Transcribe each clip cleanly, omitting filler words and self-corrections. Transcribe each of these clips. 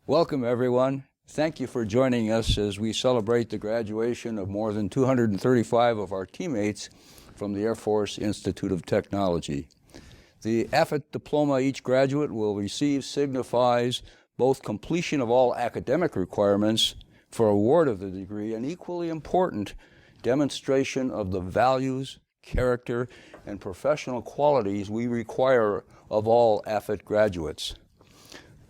Welcome, everyone. Thank you for joining us as we celebrate the graduation of more than 235 of our teammates from the Air Force Institute of Technology. The AFIT diploma each graduate will receive signifies both completion of all academic requirements for award of the degree and, equally important, demonstration of the values, character, and professional qualities we require of all AFIT graduates.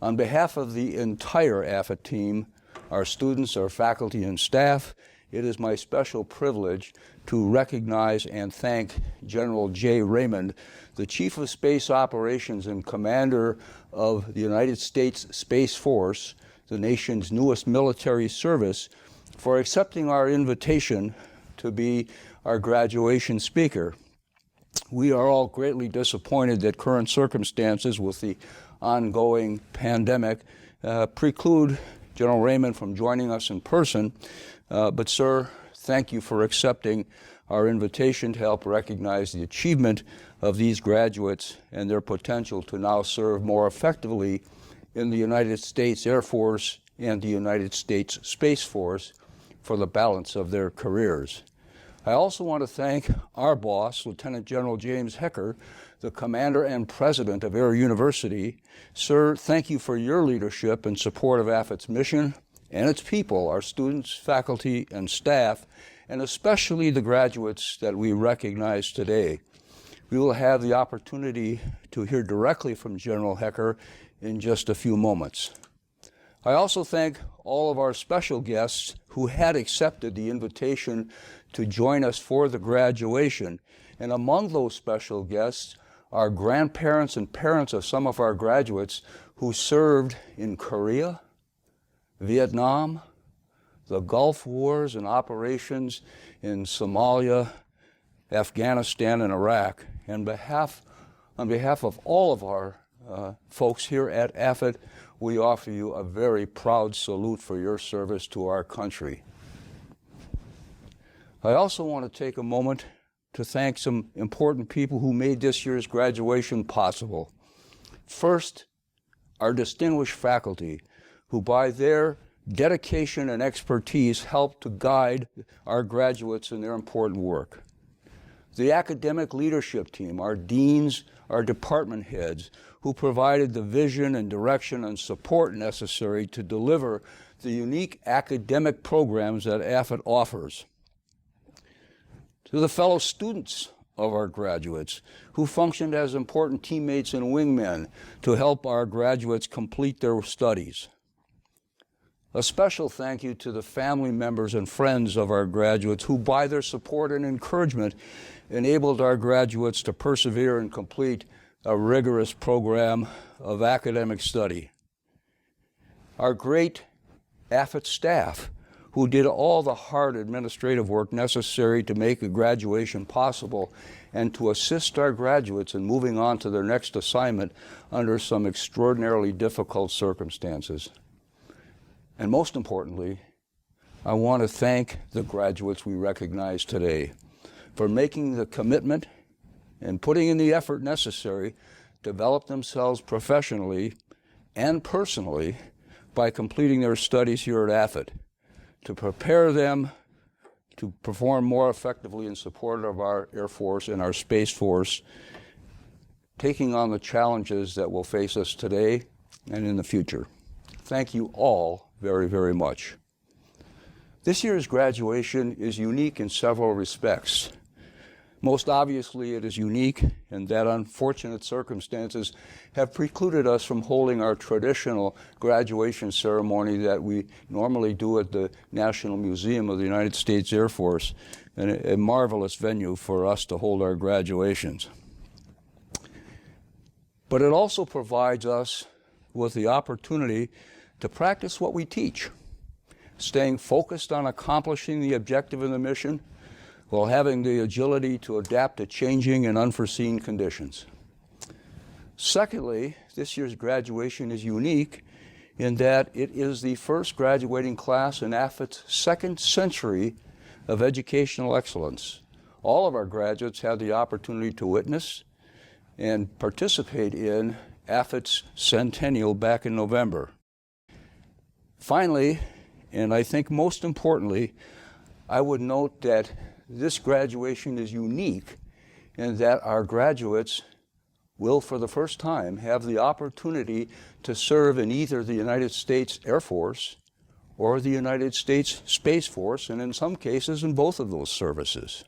On behalf of the entire AFIT team, our students, our faculty, and staff, it is my special privilege to recognize and thank General J. Raymond, the Chief of Space Operations and Commander of the United States Space Force, the nation's newest military service, for accepting our invitation to be our graduation speaker. We are all greatly disappointed that current circumstances with the ongoing pandemic preclude General Raymond from joining us in person. But sir, thank you for accepting our invitation to help recognize the achievement of these graduates and their potential to now serve more effectively in the United States Air Force and the United States Space Force for the balance of their careers. I also want to thank our boss, Lieutenant General James Hecker, the commander and president of Air University. Sir, thank you for your leadership and support of AFIT's mission and its people, our students, faculty, and staff, and especially the graduates that we recognize today. We will have the opportunity to hear directly from General Hecker in just a few moments. I also thank all of our special guests who had accepted the invitation to join us for the graduation. And among those special guests are grandparents and parents of some of our graduates who served in Korea, Vietnam, the Gulf Wars and operations in Somalia, Afghanistan, and Iraq. On behalf of all of our folks here at AFIT, we offer you a very proud salute for your service to our country. I also want to take a moment to thank some important people who made this year's graduation possible. First, our distinguished faculty, who by their dedication and expertise helped to guide our graduates in their important work. The academic leadership team, our deans, our department heads, who provided the vision and direction and support necessary to deliver the unique academic programs that AFIT offers. To the fellow students of our graduates, who functioned as important teammates and wingmen to help our graduates complete their studies. A special thank you to the family members and friends of our graduates who, by their support and encouragement, enabled our graduates to persevere and complete a rigorous program of academic study. Our great AFIT staff, who did all the hard administrative work necessary to make a graduation possible and to assist our graduates in moving on to their next assignment under some extraordinarily difficult circumstances. And most importantly, I want to thank the graduates we recognize today for making the commitment and putting in the effort necessary to develop themselves professionally and personally by completing their studies here at AFIT, to prepare them to perform more effectively in support of our Air Force and our Space Force, taking on the challenges that will face us today and in the future. Thank you all very, very much. This year's graduation is unique in several respects. Most obviously, it is unique in that unfortunate circumstances have precluded us from holding our traditional graduation ceremony that we normally do at the National Museum of the United States Air Force, and a marvelous venue for us to hold our graduations. But it also provides us with the opportunity to practice what we teach, staying focused on accomplishing the objective of the mission, while having the agility to adapt to changing and unforeseen conditions. Secondly, this year's graduation is unique in that it is the first graduating class in AFIT's second century of educational excellence. All of our graduates had the opportunity to witness and participate in AFIT's centennial back in November. Finally, and I think most importantly, I would note that this graduation is unique in that our graduates will, for the first time, have the opportunity to serve in either the United States Air Force or the United States Space Force, and in some cases in both of those services.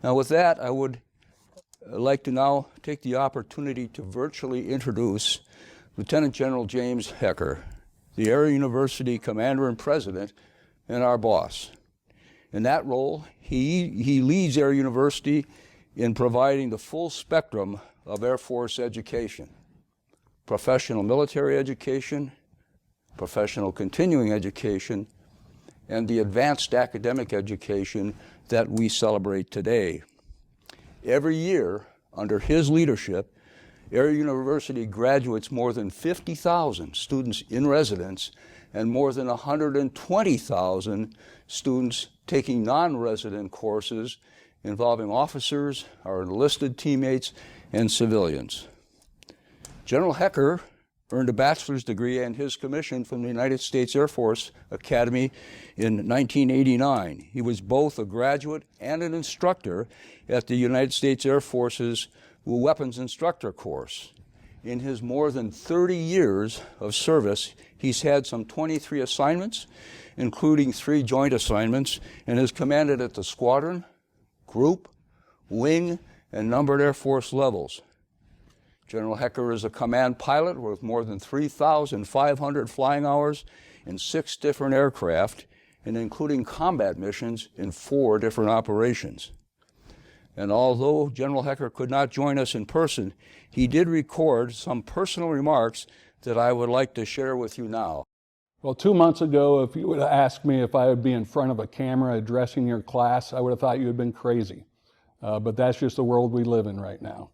Now with that, I would like to now take the opportunity to virtually introduce Lieutenant General James Hecker, the Air University Commander and President, and our boss. In that role, he leads Air University in providing the full spectrum of Air Force education: professional military education, professional continuing education, and the advanced academic education that we celebrate today. Every year, under his leadership, Air University graduates more than 50,000 students in residence and more than 120,000 students taking non-resident courses involving officers, our enlisted teammates, and civilians. General Hecker earned a bachelor's degree and his commission from the United States Air Force Academy in 1989. He was both a graduate and an instructor at the United States Air Force's Weapons Instructor course. In his more than 30 years of service, he's had some 23 assignments, including 3 joint assignments, and has commanded at the squadron, group, wing, and numbered Air Force levels. General Hecker is a command pilot with more than 3,500 flying hours in 6 different aircraft, and including combat missions in 4 different operations. And although General Hecker could not join us in person, he did record some personal remarks that I would like to share with you now. Well, 2 months ago, if you would have asked me if I would be in front of a camera addressing your class, I would have thought you had been crazy. But that's just the world we live in right now.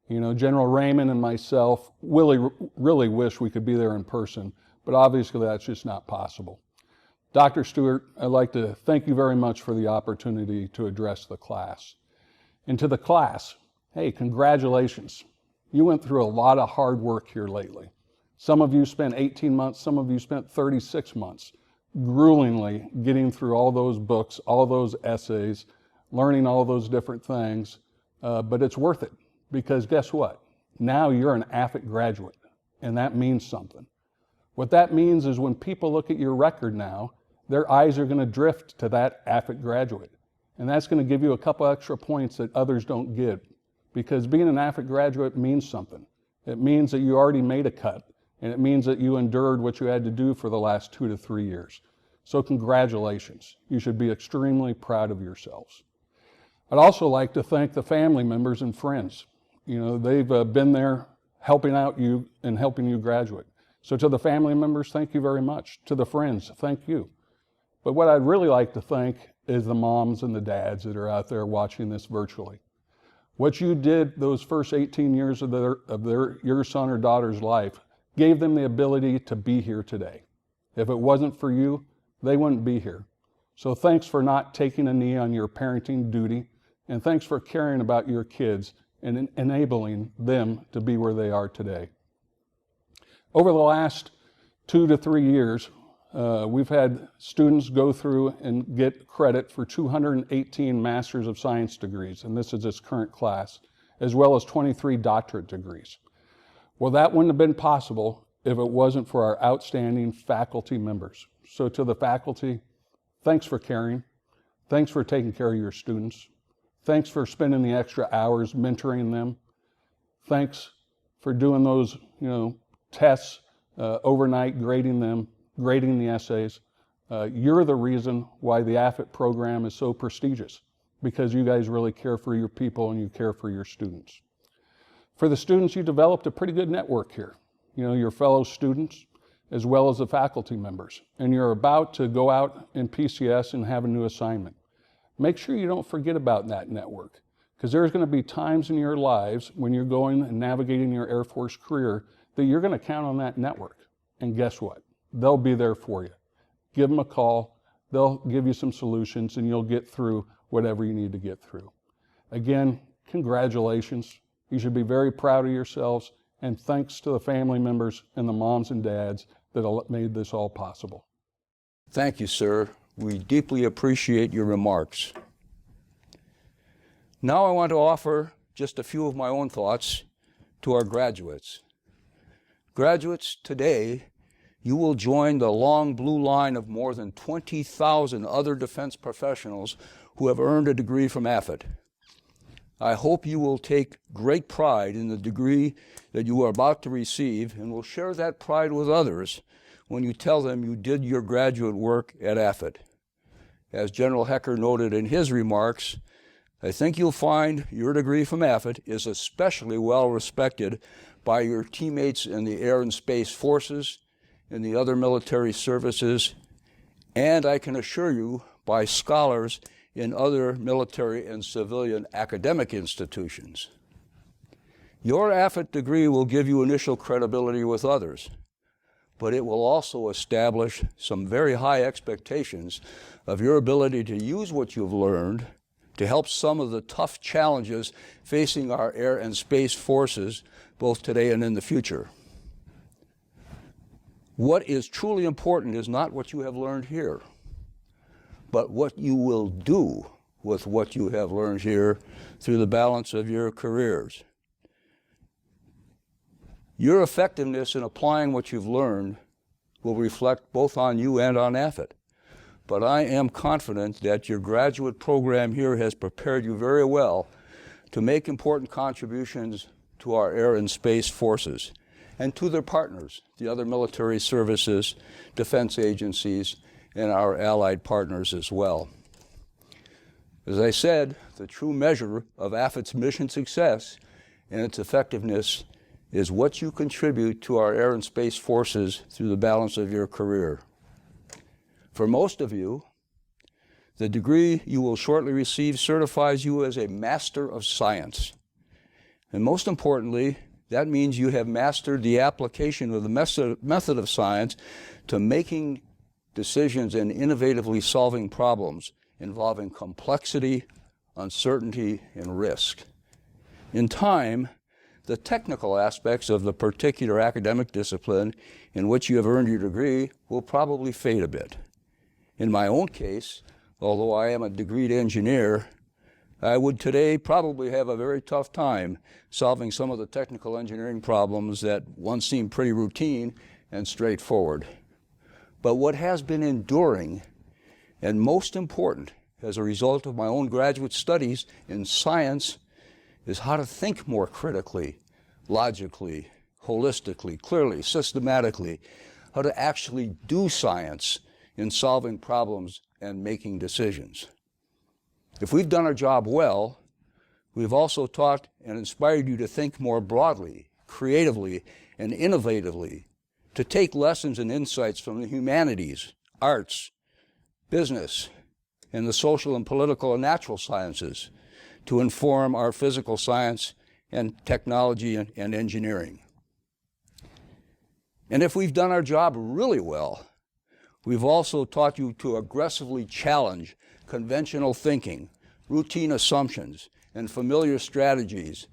You know, General Raymond and myself really wish we could be there in person, but obviously that's just not possible. Dr. Stewart, I'd like to thank you very much for the opportunity to address the class. And to the class, hey, congratulations. You went through a lot of hard work here lately. Some of you spent 18 months, some of you spent 36 months, gruelingly getting through all those books, all those essays, learning all those different things, but it's worth it, because guess what? Now you're an AFIT graduate, and that means something. What that means is when people look at your record now, their eyes are going to drift to that AFIT graduate. And that's going to give you a couple extra points that others don't get, because being an AFIT graduate means something. It means that you already made a cut, and it means that you endured what you had to do for the last 2 to 3 years. So congratulations. You should be extremely proud of yourselves. I'd also like to thank the family members and friends. You know, they've been there helping out you and helping you graduate. So to the family members, thank you very much. To the friends, thank you. But what I'd really like to thank is the moms and the dads that are out there watching this virtually. What you did those first 18 years of your son or daughter's life gave them the ability to be here today. If it wasn't for you, they wouldn't be here. So thanks for not taking a knee on your parenting duty, and thanks for caring about your kids and enabling them to be where they are today. Over the last 2 to 3 years, we've had students go through and get credit for 218 Masters of Science degrees, and this is this current class, as well as 23 doctorate degrees. Well, that wouldn't have been possible if it wasn't for our outstanding faculty members. So to the faculty, thanks for caring. Thanks for taking care of your students. Thanks for spending the extra hours mentoring them. Thanks for doing those, tests overnight, grading them, grading the essays. You're the reason why the AFIT program is so prestigious, because you guys really care for your people and you care for your students. For the students, you developed a pretty good network here. Your fellow students, as well as the faculty members. And you're about to go out in PCS and have a new assignment. Make sure you don't forget about that network, because there's going to be times in your lives when you're going and navigating your Air Force career that you're going to count on that network. And guess what? They'll be there for you. Give them a call. They'll give you some solutions, and you'll get through whatever you need to get through. Again, congratulations. You should be very proud of yourselves, and thanks to the family members and the moms and dads that made this all possible. Thank you, sir. We deeply appreciate your remarks. Now I want to offer just a few of my own thoughts to our graduates. Graduates, today, you will join the long blue line of more than 20,000 other defense professionals who have earned a degree from AFIT. I hope you will take great pride in the degree that you are about to receive and will share that pride with others when you tell them you did your graduate work at AFIT. As General Hecker noted in his remarks, I think you'll find your degree from AFIT is especially well respected by your teammates in the Air and Space Forces, in the other military services, and I can assure you by scholars in other military and civilian academic institutions. Your AFIT degree will give you initial credibility with others, but it will also establish some very high expectations of your ability to use what you've learned to help some of the tough challenges facing our air and space forces, both today and in the future. What is truly important is not what you have learned here, but what you will do with what you have learned here through the balance of your careers. Your effectiveness in applying what you've learned will reflect both on you and on AFIT. But I am confident that your graduate program here has prepared you very well to make important contributions to our air and space forces and to their partners, the other military services, defense agencies, and our allied partners as well. As I said, the true measure of AFIT's mission success and its effectiveness is what you contribute to our air and space forces through the balance of your career. For most of you, the degree you will shortly receive certifies you as a Master of Science. And most importantly, that means you have mastered the application of the method of science to making decisions and innovatively solving problems involving complexity, uncertainty, and risk. In time, the technical aspects of the particular academic discipline in which you have earned your degree will probably fade a bit. In my own case, although I am a degreed engineer, I would today probably have a very tough time solving some of the technical engineering problems that once seemed pretty routine and straightforward. But what has been enduring and most important as a result of my own graduate studies in science is how to think more critically, logically, holistically, clearly, systematically, how to actually do science in solving problems and making decisions. If we've done our job well, we've also taught and inspired you to think more broadly, creatively, and innovatively, to take lessons and insights from the humanities, arts, business, and the social and political and natural sciences to inform our physical science and technology and engineering. And if we've done our job really well, we've also taught you to aggressively challenge conventional thinking, routine assumptions, and familiar strategies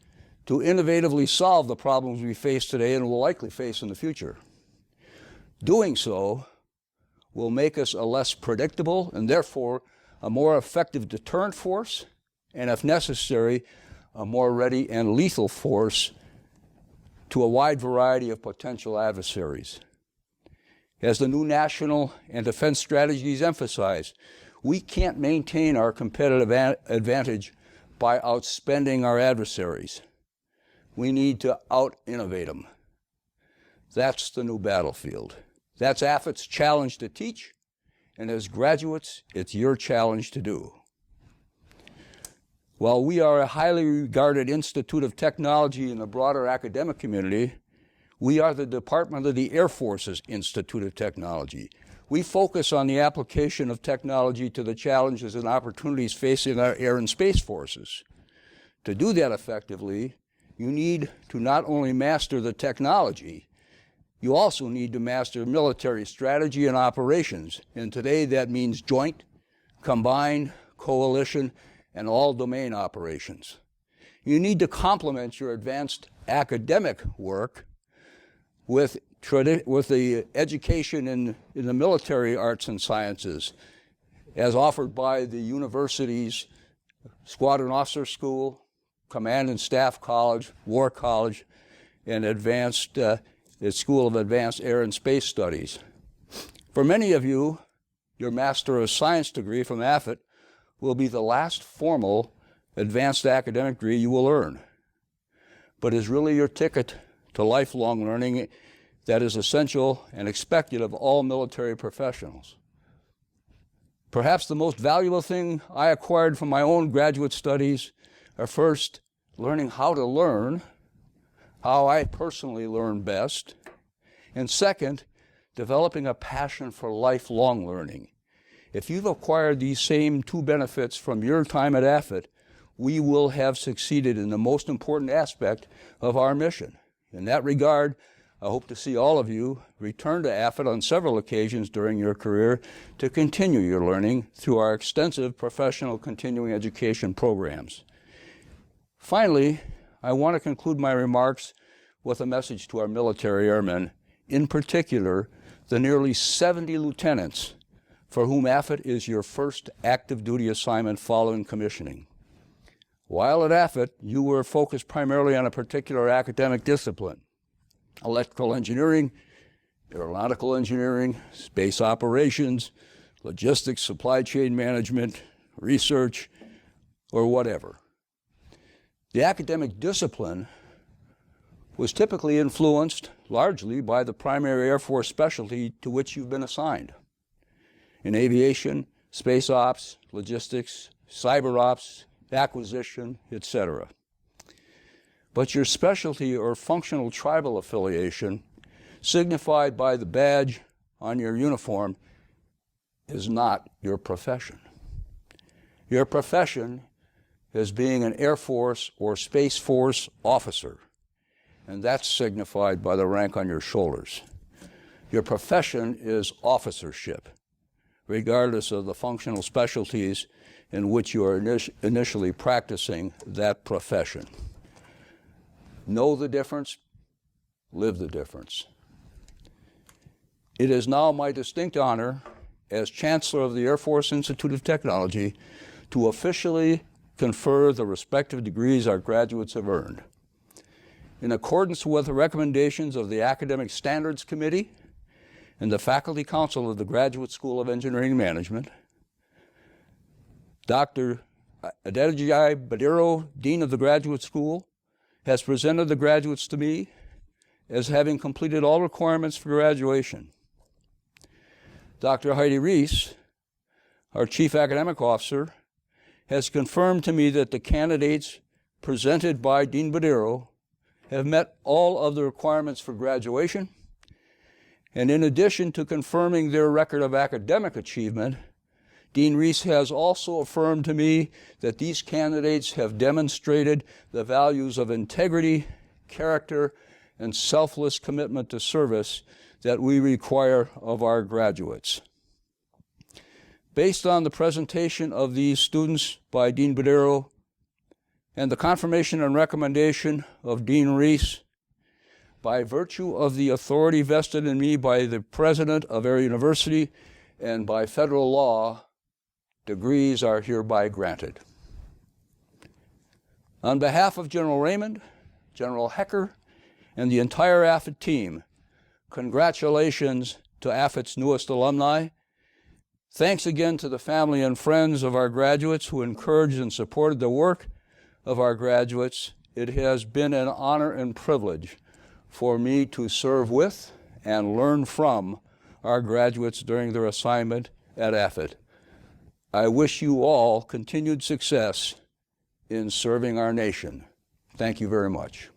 to innovatively solve the problems we face today and will likely face in the future. Doing so will make us a less predictable and therefore a more effective deterrent force, and if necessary, a more ready and lethal force to a wide variety of potential adversaries. As the new national and defense strategies emphasize, we can't maintain our competitive advantage by outspending our adversaries. We need to out-innovate them. That's the new battlefield. That's AFIT's challenge to teach, and as graduates, it's your challenge to do. While we are a highly regarded institute of technology in the broader academic community, we are the Department of the Air Force's Institute of Technology. We focus on the application of technology to the challenges and opportunities facing our air and space forces. To do that effectively, you need to not only master the technology, you also need to master military strategy and operations. And today that means joint, combined, coalition, and all domain operations. You need to complement your advanced academic work with with the education in the military arts and sciences as offered by the university's Squadron Officer School, Command and Staff College, War College, and the School of Advanced Air and Space Studies. For many of you, your Master of Science degree from AFIT will be the last formal advanced academic degree you will earn, but is really your ticket to lifelong learning that is essential and expected of all military professionals. Perhaps the most valuable thing I acquired from my own graduate studies are first, learning how to learn, how I personally learn best, and second, developing a passion for lifelong learning. If you've acquired these same two benefits from your time at AFIT, we will have succeeded in the most important aspect of our mission. In that regard, I hope to see all of you return to AFIT on several occasions during your career to continue your learning through our extensive professional continuing education programs. Finally, I want to conclude my remarks with a message to our military airmen, in particular, the nearly 70 lieutenants for whom AFIT is your first active duty assignment following commissioning. While at AFIT, you were focused primarily on a particular academic discipline: electrical engineering, aeronautical engineering, space operations, logistics, supply chain management, research, or whatever. The academic discipline was typically influenced largely by the primary Air Force specialty to which you've been assigned. In aviation, space ops, logistics, cyber ops, acquisition, etc. But your specialty or functional tribal affiliation, signified by the badge on your uniform, is not your profession. Your profession is being an Air Force or Space Force officer, and that's signified by the rank on your shoulders. Your profession is officership, regardless of the functional specialties in which you are initially practicing that profession. Know the difference, live the difference. It is now my distinct honor as Chancellor of the Air Force Institute of Technology to officially confer the respective degrees our graduates have earned. In accordance with the recommendations of the Academic Standards Committee and the Faculty Council of the Graduate School of Engineering Management, Dr. Adedji Badiro, Dean of the Graduate School, has presented the graduates to me as having completed all requirements for graduation. Dr. Heidi Reese, our Chief Academic Officer, has confirmed to me that the candidates presented by Dean Badiro have met all of the requirements for graduation, and in addition to confirming their record of academic achievement, Dean Reese has also affirmed to me that these candidates have demonstrated the values of integrity, character, and selfless commitment to service that we require of our graduates. Based on the presentation of these students by Dean Badiro and the confirmation and recommendation of Dean Reese, by virtue of the authority vested in me by the President of Air University and by federal law, degrees are hereby granted. On behalf of General Raymond, General Hecker, and the entire AFIT team, congratulations to AFIT's newest alumni. Thanks again to the family and friends of our graduates who encouraged and supported the work of our graduates. It has been an honor and privilege for me to serve with and learn from our graduates during their assignment at AFIT. I wish you all continued success in serving our nation. Thank you very much.